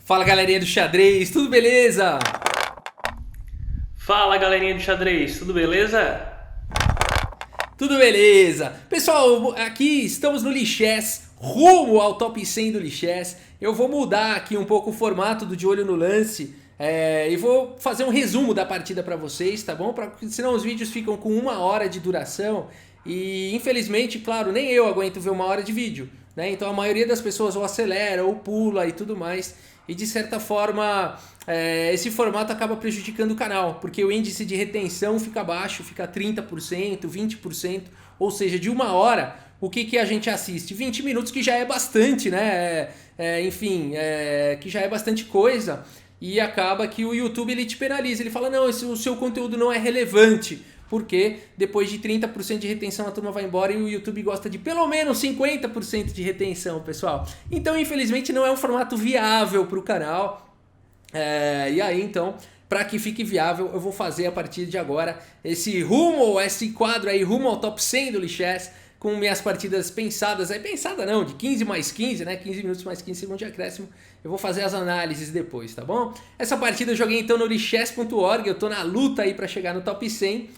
Fala galerinha do xadrez, tudo beleza? Fala galerinha do xadrez, tudo beleza? Tudo beleza. Pessoal, aqui estamos no Lichess, rumo ao top 100 do Lichess. Eu vou mudar aqui um pouco o formato do De Olho no Lance e vou fazer um resumo da partida para vocês, tá bom? Senão os vídeos ficam com 1 hora de duração e infelizmente, claro, nem eu aguento ver 1 hora de vídeo, né? Então a maioria das pessoas ou acelera ou pula e tudo mais. E de certa forma, esse formato acaba prejudicando o canal, porque o índice de retenção fica baixo, fica 30%, 20%, ou seja, de 1 hora, o que a gente assiste? 20 minutos, que já é bastante, né? Que já é bastante coisa, e acaba que o YouTube ele te penaliza, ele fala, não, o seu conteúdo não é relevante, porque depois de 30% de retenção a turma vai embora e o YouTube gosta de pelo menos 50% de retenção, pessoal. Então, infelizmente, não é um formato viável para o canal. E aí, então, para que fique viável, eu vou fazer a partir de agora esse quadro aí, rumo ao top 100 do Lichess, com minhas partidas pensadas, pensada não, de 15 mais 15, né, 15 minutos mais 15 segundos de acréscimo, eu vou fazer as análises depois, tá bom? Essa partida eu joguei então no lichess.org, eu tô na luta aí para chegar no top 100,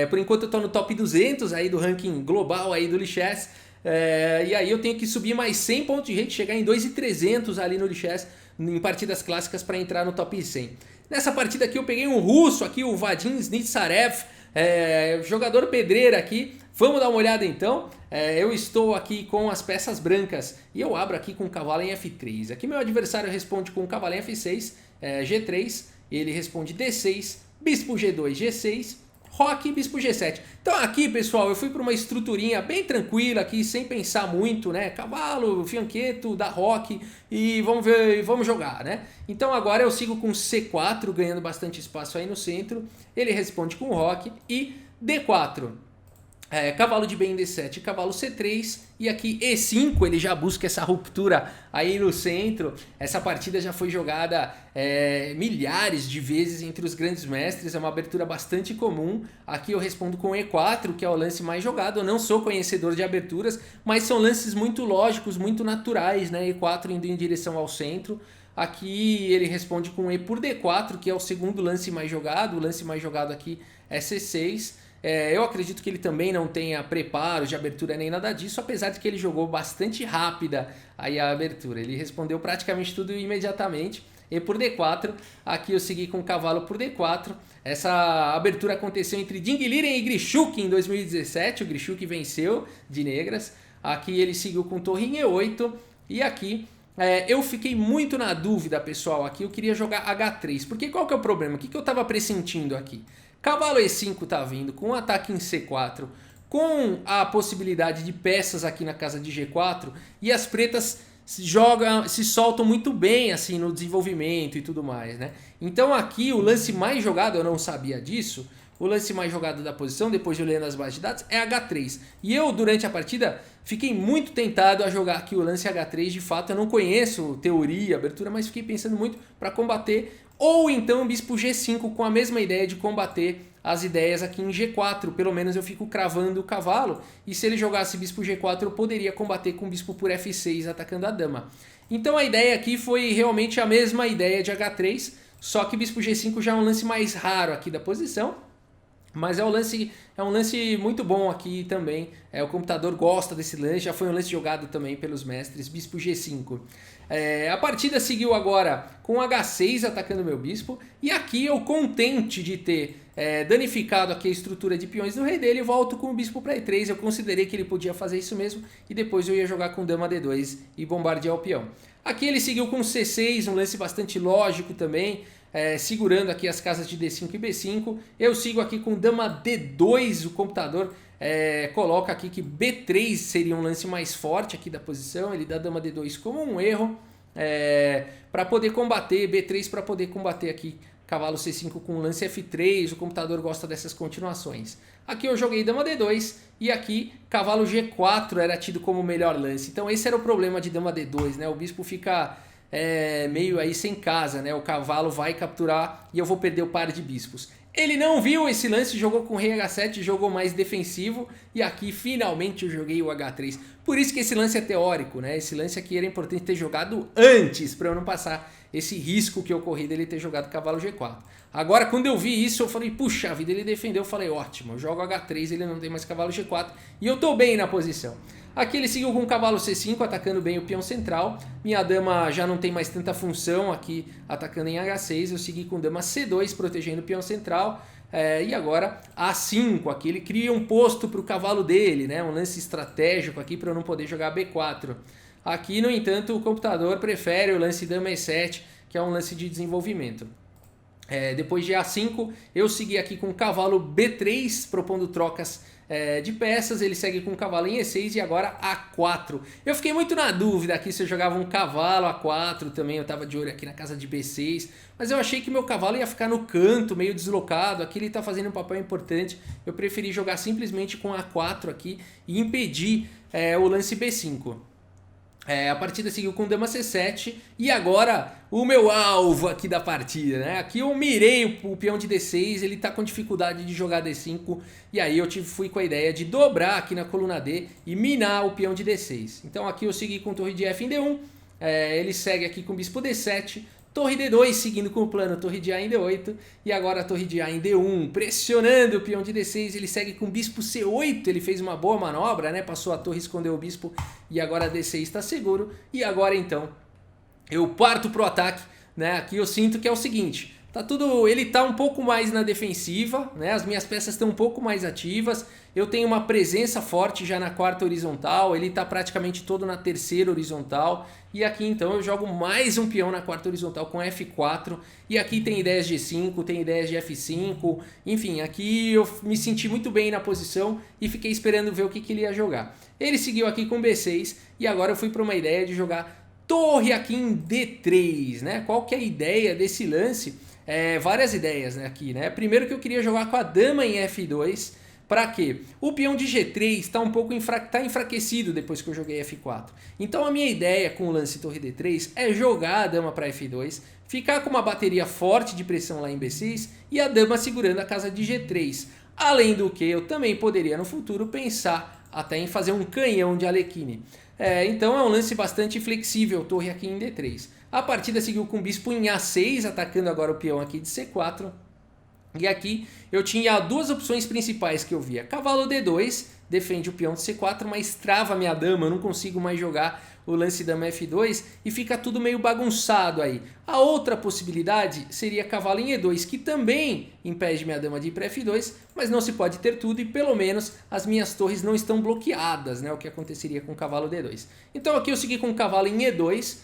por enquanto eu tô no top 200 aí do ranking global aí do Lichess, e aí eu tenho que subir mais 100 pontos de rate, chegar em 2.300 ali no Lichess, em partidas clássicas para entrar no top 100. Nessa partida aqui eu peguei um russo aqui, o Vadim Snitsarev, jogador pedreira aqui. Vamos dar uma olhada então. Eu estou aqui com as peças brancas e eu abro aqui com o cavalo em F3. Aqui meu adversário responde com o cavalo em F6, G3, ele responde D6, bispo G2, G6, roque e bispo G7. Então aqui, pessoal, eu fui para uma estruturinha bem tranquila aqui, sem pensar muito, né? Cavalo, fianqueto, dá roque e vamos ver, vamos jogar, né? Então agora eu sigo com C4, ganhando bastante espaço aí no centro. Ele responde com roque e D4. Cavalo de bem em D7, cavalo C3 e aqui E5, ele já busca essa ruptura aí no centro. Essa partida já foi jogada milhares de vezes entre os grandes mestres, é uma abertura bastante comum. Aqui eu respondo com E4, que é o lance mais jogado. Eu não sou conhecedor de aberturas, mas são lances muito lógicos, muito naturais, né? E4 indo em direção ao centro. Aqui ele responde com E por D4, que é o segundo lance mais jogado. O lance mais jogado aqui é C6. Eu acredito que ele também não tenha preparo de abertura nem nada disso, apesar de que ele jogou bastante rápida aí a abertura. Ele respondeu praticamente tudo imediatamente. E por D4, aqui eu segui com o cavalo por D4. Essa abertura aconteceu entre Ding Liren e Grischuk em 2017. O Grischuk venceu de negras. Aqui ele seguiu com torre em E8. E aqui eu fiquei muito na dúvida, pessoal. Aqui eu queria jogar H3. Porque qual que é o problema? O que eu estava pressentindo aqui? Cavalo E5 tá vindo, com ataque em C4, com a possibilidade de peças aqui na casa de G4, e as pretas se soltam muito bem assim no desenvolvimento e tudo mais, né? Então aqui o lance mais jogado, eu não sabia disso, o lance mais jogado da posição, depois de eu ler nas bases de dados, é H3. E eu, durante a partida, fiquei muito tentado a jogar aqui o lance H3. De fato, eu não conheço teoria, abertura, mas fiquei pensando muito para combater. Ou então bispo G5 com a mesma ideia de combater as ideias aqui em G4. Pelo menos eu fico cravando o cavalo. E se ele jogasse bispo G4, eu poderia combater com bispo por F6 atacando a dama. Então a ideia aqui foi realmente a mesma ideia de H3. Só que bispo G5 já é um lance mais raro aqui da posição. Mas é um lance muito bom aqui também. O computador gosta desse lance, já foi um lance jogado também pelos mestres. Bispo G5. A partida seguiu agora com H6 atacando meu bispo. E aqui eu, contente de ter danificado aqui a estrutura de peões do rei dele, volto com o bispo para E3. Eu considerei que ele podia fazer isso mesmo. E depois eu ia jogar com dama D2 e bombardear o peão. Aqui ele seguiu com C6, um lance bastante lógico também. Segurando aqui as casas de D5 e B5. Eu sigo aqui com dama D2, o computador coloca aqui que B3 seria um lance mais forte aqui da posição. Ele dá dama D2 como um erro para poder combater, B3 para poder combater aqui cavalo C5 com lance F3. O computador gosta dessas continuações. Aqui eu joguei dama D2 e aqui cavalo G4 era tido como o melhor lance. Então esse era o problema de dama D2, né? O bispo fica meio aí sem casa, né? O cavalo vai capturar e eu vou perder o par de bispos. Ele não viu esse lance, jogou com rei H7, jogou mais defensivo e aqui finalmente eu joguei o H3. Por isso que esse lance é teórico, né? Esse lance aqui era importante ter jogado antes para eu não passar esse risco que eu corri dele ter jogado cavalo G4. Agora quando eu vi isso eu falei, puxa vida, ele defendeu, eu falei, ótimo, eu jogo H3, ele não tem mais cavalo G4 e eu tô bem na posição. Aqui ele seguiu com o cavalo C5, atacando bem o peão central. Minha dama já não tem mais tanta função aqui, atacando em H6. Eu segui com dama C2, protegendo o peão central. E agora A5, aqui ele cria um posto para o cavalo dele, né? Um lance estratégico aqui para eu não poder jogar B4. Aqui, no entanto, o computador prefere o lance dama E7, que é um lance de desenvolvimento. Depois de A5, eu segui aqui com o cavalo B3, propondo trocas de peças. Ele segue com o cavalo em E6 e agora A4. Eu fiquei muito na dúvida aqui se eu jogava um cavalo A4 também, eu estava de olho aqui na casa de B6, mas eu achei que meu cavalo ia ficar no canto, meio deslocado. Aqui ele está fazendo um papel importante, eu preferi jogar simplesmente com A4 aqui e impedir o lance B5. A partida seguiu com dama C7 e agora o meu alvo aqui da partida, né? Aqui eu mirei o peão de D6, ele tá com dificuldade de jogar D5 e aí eu fui com a ideia de dobrar aqui na coluna D e minar o peão de D6. Então aqui eu segui com torre de F em D1, ele segue aqui com bispo D7, torre D2 seguindo com o plano torre de A em D8 e agora a torre de A em D1, pressionando o peão de D6, ele segue com bispo C8, ele fez uma boa manobra, né? Passou a torre, escondeu o bispo e agora a D6 está seguro. E agora então eu parto pro ataque, né? Aqui eu sinto que é o seguinte, ele tá um pouco mais na defensiva, né? As minhas peças estão um pouco mais ativas, eu tenho uma presença forte já na quarta horizontal, ele tá praticamente todo na terceira horizontal, e aqui então eu jogo mais um peão na quarta horizontal com F4, e aqui tem ideias de G5, tem ideias de F5, enfim, aqui eu me senti muito bem na posição e fiquei esperando ver o que ele ia jogar. Ele seguiu aqui com B6 e agora eu fui para uma ideia de jogar torre aqui em D3, né? Qual que é a ideia desse lance? Várias ideias, né, aqui, né? Primeiro que eu queria jogar com a dama em F2, para quê? O peão de G3 está um pouco enfraquecido depois que eu joguei F4. Então a minha ideia com o lance torre D3 é jogar a dama para F2, ficar com uma bateria forte de pressão lá em B6 e a dama segurando a casa de G3. Além do que eu também poderia no futuro pensar até em fazer um canhão de Alekhine. Então é um lance bastante flexível, torre aqui em D3. A partida seguiu com o bispo em A6, atacando agora o peão aqui de C4. E aqui eu tinha duas opções principais que eu via. Cavalo D2, defende o peão de C4, mas trava minha dama, eu não consigo mais jogar o lance dama F2 e fica tudo meio bagunçado aí. A outra possibilidade seria cavalo em E2, que também impede minha dama de ir para F2, mas não se pode ter tudo e pelo menos as minhas torres não estão bloqueadas, né? O que aconteceria com o cavalo D2. Então aqui eu segui com o cavalo em E2,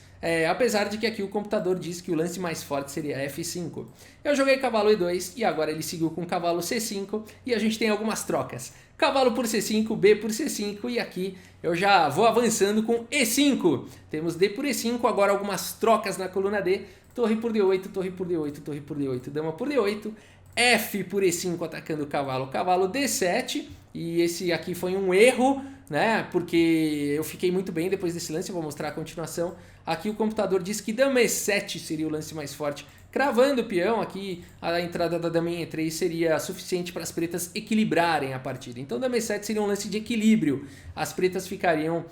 apesar de que aqui o computador diz que o lance mais forte seria F5. Eu joguei cavalo E2 e agora ele seguiu com cavalo C5 e a gente tem algumas trocas. Cavalo por C5, B por C5 e aqui eu já vou avançando com E5. Temos D por E5, agora algumas trocas na coluna D. Torre por D8, torre por D8, torre por D8, dama por D8. F por E5 atacando o cavalo, cavalo D7. E esse aqui foi um erro, né? Porque eu fiquei muito bem depois desse lance, eu vou mostrar a continuação. Aqui o computador diz que dama E7 seria o lance mais forte. Cravando o peão, aqui a entrada da dama em E3 seria suficiente para as pretas equilibrarem a partida. Então dama E7 seria um lance de equilíbrio, as pretas ficariam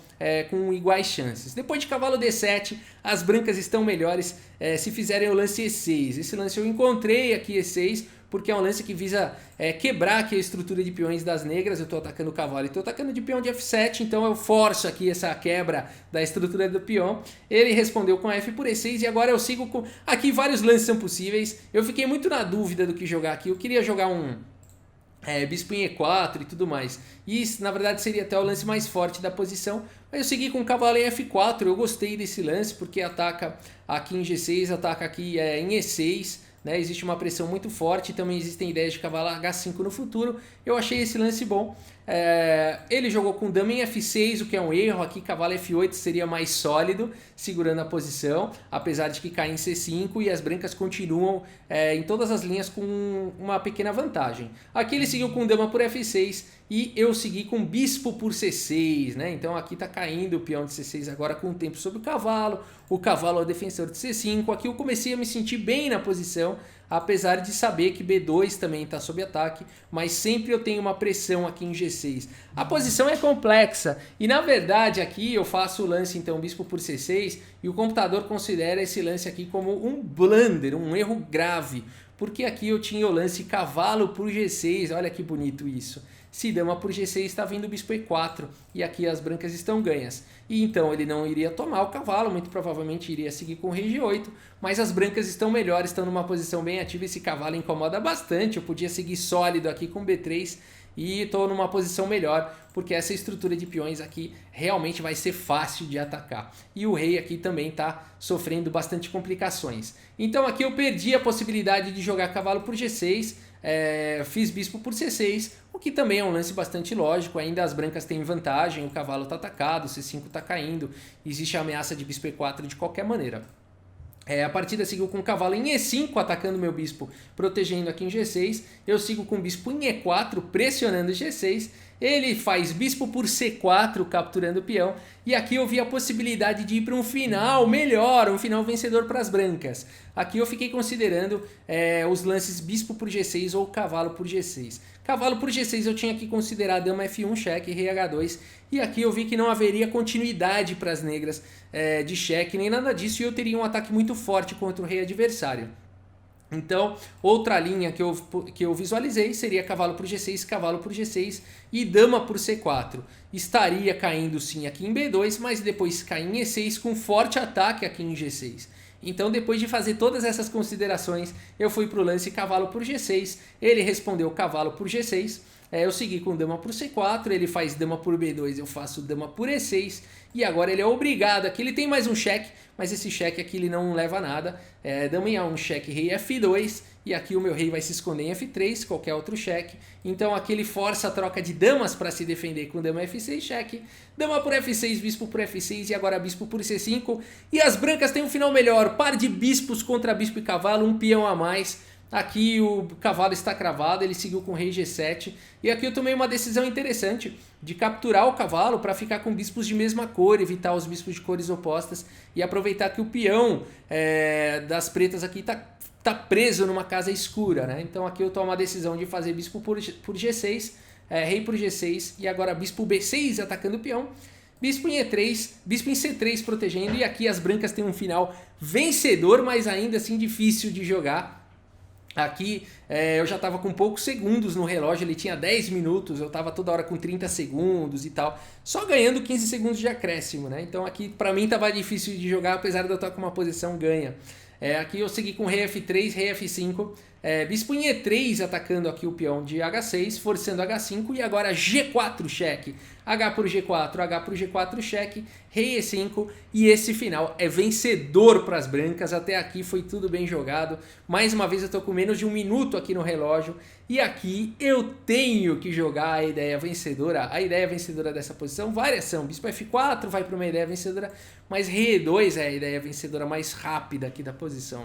com iguais chances. Depois de cavalo D7, as brancas estão melhores se fizerem o lance E6. Esse lance eu encontrei aqui E6, porque é um lance que visa quebrar aqui a estrutura de peões das negras. Eu estou atacando o cavalo e estou atacando de peão de F7, então eu forço aqui essa quebra da estrutura do peão. Ele respondeu com F por E6 e agora eu sigo com... Aqui vários lances são possíveis. Eu fiquei muito na dúvida do que jogar aqui. Eu queria jogar um bispo em E4 e tudo mais. E isso, na verdade, seria até o lance mais forte da posição. Mas eu segui com o cavalo em F4. Eu gostei desse lance porque ataca aqui em G6, ataca aqui em E6. Né, existe uma pressão muito forte, também existem ideias de cavalo H5 no futuro. Eu achei esse lance bom. Ele jogou com dama em F6, o que é um erro. Aqui cavalo F8 seria mais sólido, segurando a posição, apesar de que cai em C5 e as brancas continuam em todas as linhas com uma pequena vantagem. Aqui ele seguiu com dama por F6 e eu segui com bispo por C6, né? Então aqui está caindo o peão de C6 agora com o tempo sobre o cavalo é o defensor de C5. Aqui eu comecei a me sentir bem na posição. posição, apesar de saber que B2 também está sob ataque, mas sempre eu tenho uma pressão aqui em G6. A posição é complexa e na verdade aqui eu faço o lance então bispo por C6 e o computador considera esse lance aqui como um blunder, um erro grave, porque aqui eu tinha o lance cavalo por G6, olha que bonito isso. Se dama por G6 está vindo o bispo E4 e aqui as brancas estão ganhas. E então ele não iria tomar o cavalo, muito provavelmente iria seguir com o rei G8, mas as brancas estão melhores, estão numa posição bem ativa, esse cavalo incomoda bastante, eu podia seguir sólido aqui com B3 e estou numa posição melhor, porque essa estrutura de peões aqui realmente vai ser fácil de atacar. E o rei aqui também está sofrendo bastante complicações. Então aqui eu perdi a possibilidade de jogar cavalo por G6, fiz bispo por C6, o que também é um lance bastante lógico, ainda as brancas têm vantagem, o cavalo está atacado, o C5 está caindo, existe a ameaça de bispo E4 de qualquer maneira. A partida seguiu com o cavalo em E5, atacando meu bispo, protegendo aqui em G6. Eu sigo com o bispo em E4, pressionando G6. Ele faz bispo por C4, capturando o peão. E aqui eu vi a possibilidade de ir para um final melhor, um final vencedor para as brancas. Aqui eu fiquei considerando os lances bispo por G6 ou cavalo por G6. Cavalo por G6 eu tinha que considerar dama F1 cheque, rei H2. E aqui eu vi que não haveria continuidade para as negras de cheque, nem nada disso. E eu teria um ataque muito forte contra o rei adversário. Então, outra linha que eu visualizei seria cavalo por G6 e dama por C4. Estaria caindo sim aqui em B2, mas depois cai em E6 com forte ataque aqui em G6. Então, depois de fazer todas essas considerações, eu fui para o lance cavalo por G6, ele respondeu cavalo por G6, eu segui com dama por C4, ele faz dama por B2, eu faço dama por E6, e agora ele é obrigado, aqui ele tem mais um cheque, mas esse cheque aqui ele não leva a nada, dama em A1, cheque, rei F2, e aqui o meu rei vai se esconder em F3, qualquer outro cheque, então aqui ele força a troca de damas para se defender com dama F6, cheque, dama por F6, bispo por F6 e agora bispo por C5, e as brancas têm um final melhor, par de bispos contra bispo e cavalo, um peão a mais. Aqui o cavalo está cravado, ele seguiu com rei G7. E aqui eu tomei uma decisão interessante de capturar o cavalo para ficar com bispos de mesma cor, evitar os bispos de cores opostas e aproveitar que o peão das pretas aqui tá preso numa casa escura, né? Então aqui eu tomo a decisão de fazer bispo por G6, rei por G6 e agora bispo B6 atacando o peão. Bispo em E3, bispo em C3 protegendo e aqui as brancas têm um final vencedor, mas ainda assim difícil de jogar. Aqui eu já estava com poucos segundos no relógio, ele tinha 10 minutos, eu estava toda hora com 30 segundos e tal, só ganhando 15 segundos de acréscimo, né? Então aqui para mim estava difícil de jogar, apesar de eu estar com uma posição ganha. Aqui eu segui com rei F3, rei F5, bispo em E3 atacando aqui o peão de H6, forçando H5 e agora G4 cheque, H por G4 cheque, rei E5 e esse final é vencedor para as brancas. Até aqui foi tudo bem jogado, mais uma vez eu estou com menos de um minuto aqui no relógio e aqui eu tenho que jogar a ideia vencedora dessa posição, várias são, bispo F4 vai para uma ideia vencedora, mas rei E2 é a ideia vencedora mais rápida aqui da posição.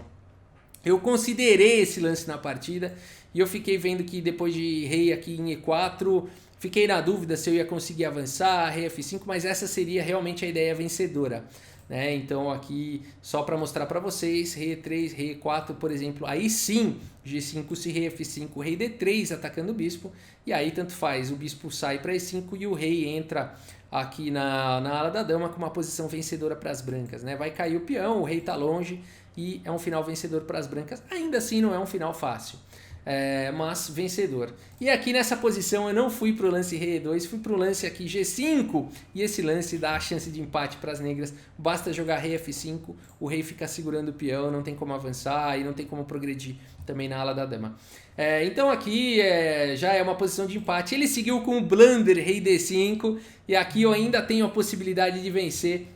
Eu considerei esse lance na partida e eu fiquei vendo que depois de rei aqui em E4, fiquei na dúvida se eu ia conseguir avançar, rei F5, mas essa seria realmente a ideia vencedora, né? Então aqui, só para mostrar para vocês, rei E3, rei E4, por exemplo, aí sim, G5 se rei F5, rei D3 atacando o bispo, e aí tanto faz, o bispo sai para E5 e o rei entra aqui na ala da dama com uma posição vencedora para as brancas, né? Vai cair o peão, o rei está longe, e é um final vencedor para as brancas. Ainda assim não é um final fácil, mas vencedor. E aqui nessa posição eu não fui para o lance rei E2, fui para o lance aqui G5 e esse lance dá a chance de empate para as negras. Basta jogar rei F5, o rei fica segurando o peão, não tem como avançar e não tem como progredir também na ala da dama. Então aqui já é uma posição de empate. Ele seguiu com o blunder rei D5 e aqui eu ainda tenho a possibilidade de vencer.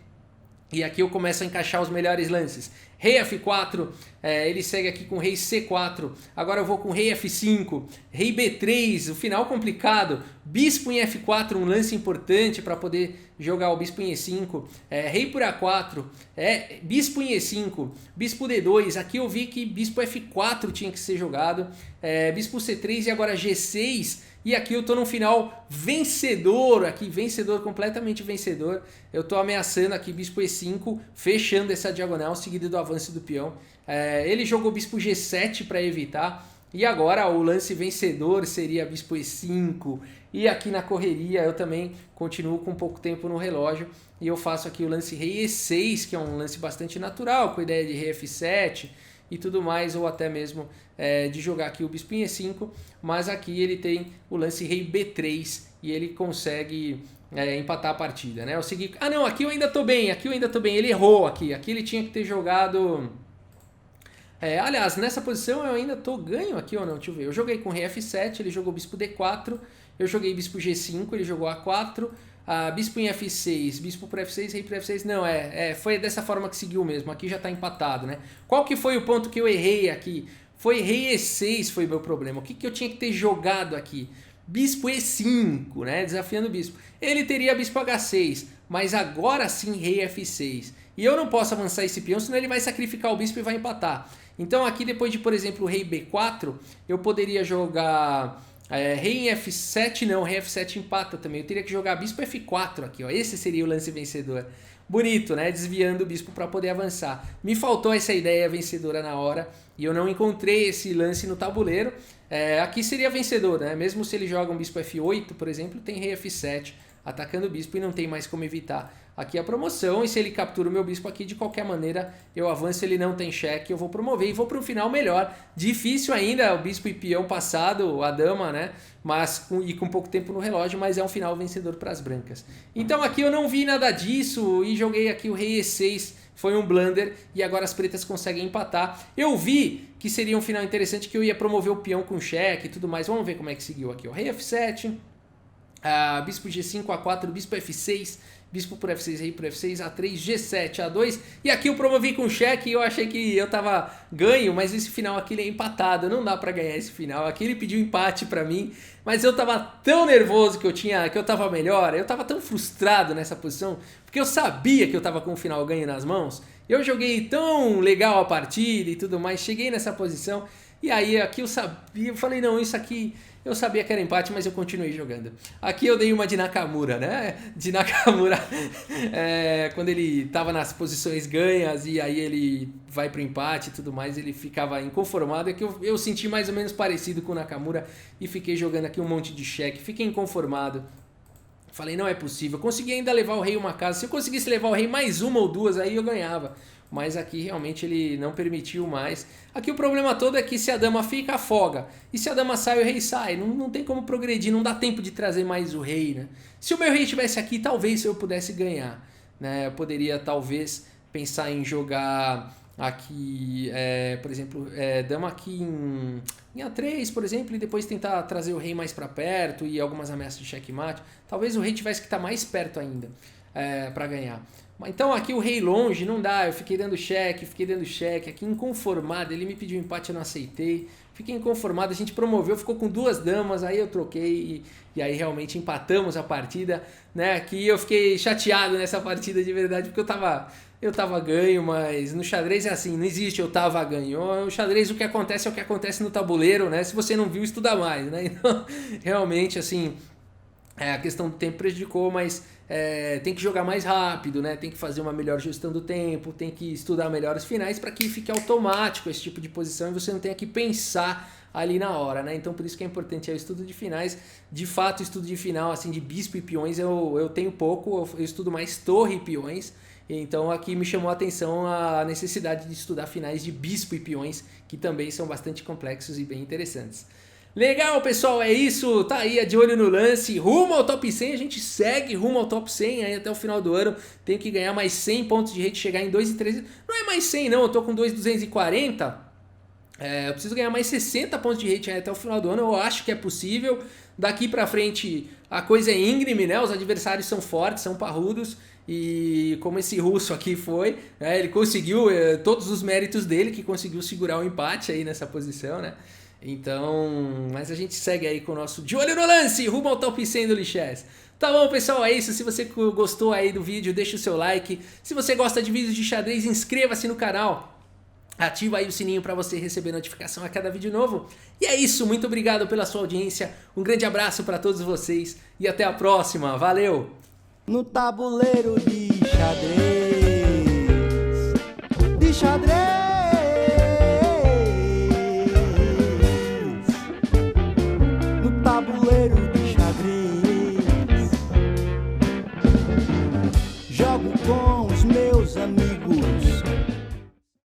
E aqui eu começo a encaixar os melhores lances. Rei F4, ele segue aqui com rei C4, agora eu vou com rei F5, rei B3, o final complicado, bispo em F4, um lance importante para poder jogar o bispo em E5, rei por A4, bispo em E5, bispo D2. Aqui eu vi que bispo F4 tinha que ser jogado, bispo C3 e agora G6. E aqui eu tô num final vencedor, completamente vencedor. Eu tô ameaçando aqui bispo E5, fechando essa diagonal, seguido do avanço do peão. Ele jogou bispo G7 para evitar. E agora o lance vencedor seria bispo E5. E aqui na correria eu também continuo com pouco tempo no relógio. E eu faço aqui o lance rei E6, que é um lance bastante natural, com a ideia de rei F7 e tudo mais, ou até mesmo de jogar aqui o bispo em E5. Mas aqui ele tem o lance rei B3 e ele consegue empatar a partida, né? Eu segui... Ah não, aqui eu ainda tô bem, ele errou aqui. Aqui ele tinha que ter jogado... aliás, nessa posição eu ainda tô ganho aqui ou não? Deixa eu ver. Eu joguei com rei F7, ele jogou bispo D4. Eu joguei bispo G5, ele jogou A4. Bispo em F6, bispo por F6, rei por F6. Não, foi dessa forma que seguiu mesmo. Aqui já tá empatado, né? Qual que foi o ponto que eu errei aqui? Foi rei E6 foi meu problema. O que eu tinha que ter jogado aqui? Bispo E5, né? Desafiando o bispo. Ele teria bispo H6, mas agora sim rei F6. E eu não posso avançar esse peão, senão ele vai sacrificar o bispo e vai empatar. Então aqui depois de, por exemplo, rei B4, eu poderia jogar rei em F7, não, rei F7 empata também. Eu teria que jogar bispo F4 aqui, ó. Esse seria o lance vencedor. Bonito, né? Desviando o bispo para poder avançar. Me faltou essa ideia vencedora na hora e eu não encontrei esse lance no tabuleiro. Aqui seria vencedor, né? Mesmo se ele joga um bispo F8, por exemplo, tem rei F7 atacando o bispo e não tem mais como evitar aqui a promoção. E se ele captura o meu bispo aqui, de qualquer maneira eu avanço, ele não tem cheque, eu vou promover e vou para um final melhor. Difícil ainda o bispo e peão passado, a dama, né? Mas com pouco tempo no relógio, mas é um final vencedor para as brancas. Então aqui eu não vi nada disso e joguei aqui o rei E6, foi um blunder e agora as pretas conseguem empatar. Eu vi que seria um final interessante, que eu ia promover o peão com cheque e tudo mais. Vamos ver como é que seguiu aqui. O rei F7, bispo G5, A4, bispo F6, bispo por F6, rei por F6, A3, G7, A2. E aqui eu promovi com cheque e eu achei que eu tava ganho, mas esse final aqui ele é empatado. Não dá pra ganhar esse final. Aqui ele pediu empate pra mim, mas eu tava tão nervoso que eu tava melhor. Eu tava tão frustrado nessa posição, porque eu sabia que eu tava com o final ganho nas mãos. Eu joguei tão legal a partida e tudo mais, cheguei nessa posição. E aí aqui eu sabia, eu falei, não, isso aqui... Eu sabia que era empate, mas eu continuei jogando. Aqui eu dei uma de Nakamura, né? De Nakamura, quando ele estava nas posições ganhas e aí ele vai para o empate e tudo mais, ele ficava inconformado. É que eu senti mais ou menos parecido com o Nakamura e fiquei jogando aqui um monte de cheque. Fiquei inconformado. Falei, não é possível. Consegui ainda levar o rei uma casa. Se eu conseguisse levar o rei mais uma ou duas, aí eu ganhava. Mas aqui realmente ele não permitiu mais. Aqui o problema todo é que se a dama fica, afoga. E se a dama sai, o rei sai. Não tem como progredir, não dá tempo de trazer mais o rei, né? Se o meu rei estivesse aqui, talvez eu pudesse ganhar, né? Eu poderia talvez pensar em jogar aqui, por exemplo, dama aqui em A3, por exemplo, e depois tentar trazer o rei mais para perto e algumas ameaças de checkmate. Talvez o rei tivesse que estar mais perto ainda para ganhar. Então aqui o rei longe, não dá, eu fiquei dando cheque, aqui inconformado, ele me pediu empate, eu não aceitei, fiquei inconformado, a gente promoveu, ficou com duas damas, aí eu troquei e aí realmente empatamos a partida, né? Aqui eu fiquei chateado nessa partida de verdade, porque eu tava ganho, mas no xadrez é assim, não existe eu tava ganho. O xadrez, o que acontece é o que acontece no tabuleiro, né? Se você não viu, estuda mais, né? Então, realmente, assim, a questão do tempo prejudicou, mas tem que jogar mais rápido, né? Tem que fazer uma melhor gestão do tempo, tem que estudar melhor os finais para que fique automático esse tipo de posição e você não tenha que pensar ali na hora, né? Então por isso que é importante o estudo de finais. De fato, estudo de final, assim, de bispo e peões eu tenho pouco, eu estudo mais torre e peões. Então aqui me chamou a atenção a necessidade de estudar finais de bispo e peões, que também são bastante complexos e bem interessantes. Legal, pessoal, é isso, tá aí, de olho no lance, rumo ao top 100, a gente segue rumo ao top 100 aí até o final do ano, tenho que ganhar mais 100 pontos de rate, chegar em 2.300, não é mais 100 não, eu tô com 2.240, eu preciso ganhar mais 60 pontos de rate aí até o final do ano, eu acho que é possível, daqui pra frente a coisa é íngreme, né, os adversários são fortes, são parrudos, e como esse russo aqui foi, né, ele conseguiu todos os méritos dele, que conseguiu segurar o empate aí nessa posição, né. Então, mas a gente segue aí com o nosso De Olho no Lance, rumo ao top 100 do Lichess. Tá bom, pessoal, é isso. Se você gostou aí do vídeo, deixa o seu like. Se você gosta de vídeos de xadrez, inscreva-se no canal. Ativa aí o sininho para você receber notificação a cada vídeo novo. E é isso, muito obrigado pela sua audiência. Um grande abraço para todos vocês e até a próxima. Valeu! No tabuleiro de xadrez, de xadrez.